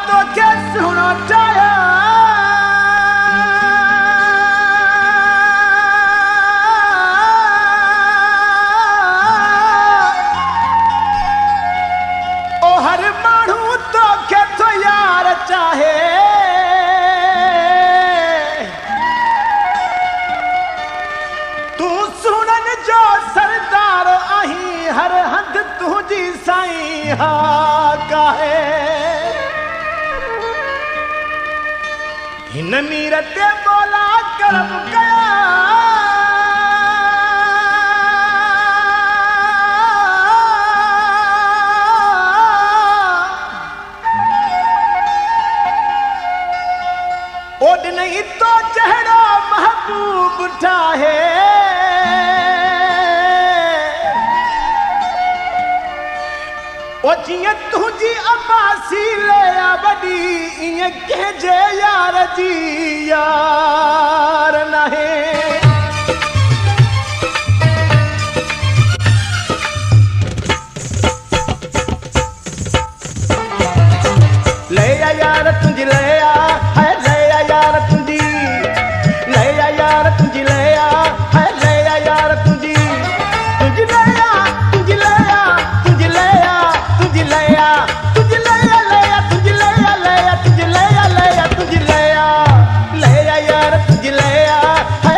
तो के सुनो चाया ओ हर मानू तो के तो यार चाहे तू सुनन जो सरदार आही हर हंध तुझी साईं हा काहे हिन मीर ते बोला करम कया ओड नहीं तो चेहरा महबूब ठाहे ओ जिया तुझी अब्बासी ले आ बड़ी इं के जे यार जी यार नहे ले आ यार तुझी ले आ है ले आ यार तुझी ले आ यार तुझी ले आ है ले आ यार तुझी तुझी ले आ तुझी ले आ तुझी ले आ तुझी ले आ तुझी ले आ ले आ तुझी ले आ ले आ तुझी ले आ ले आ तुझी ले आ यार तुझी ले आ है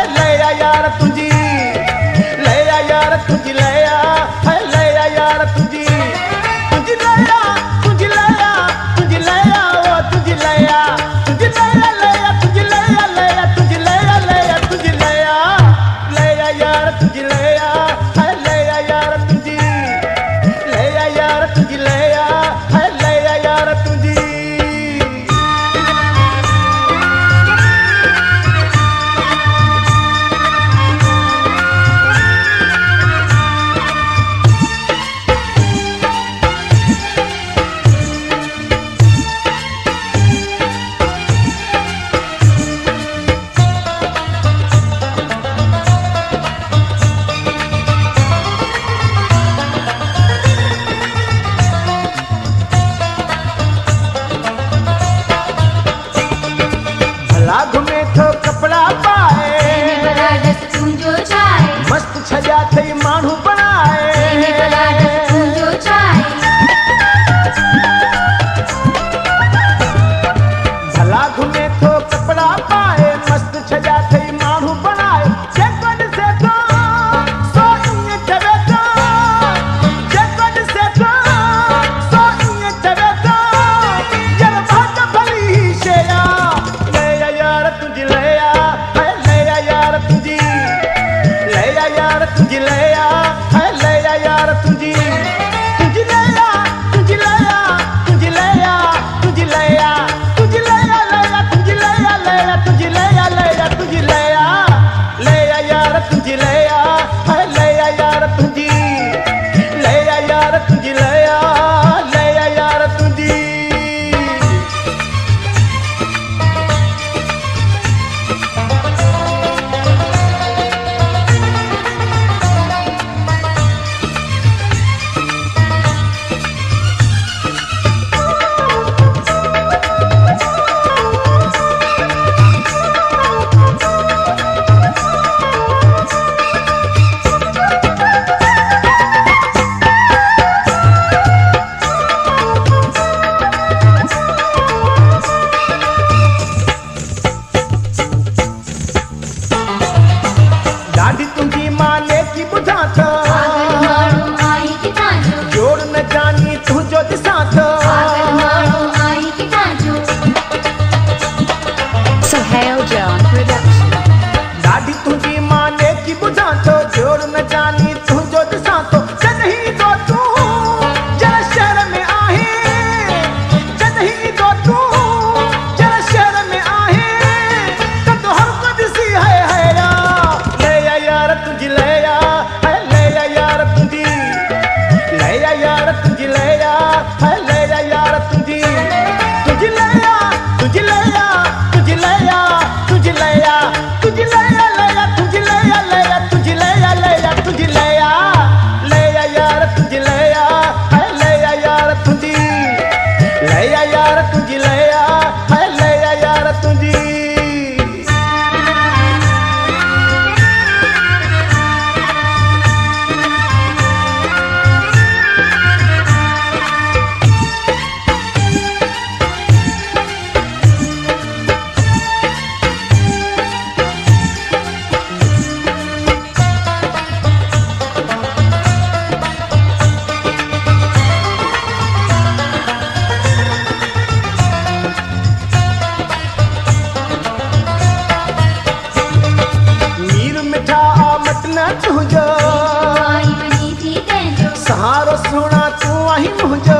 सोना तू आही मुंहिंजो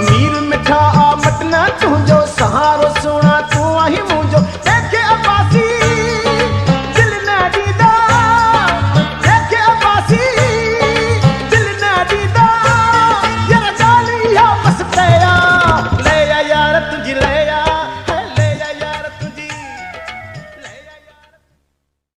मीर मिठा आ मटना तुंहिंजा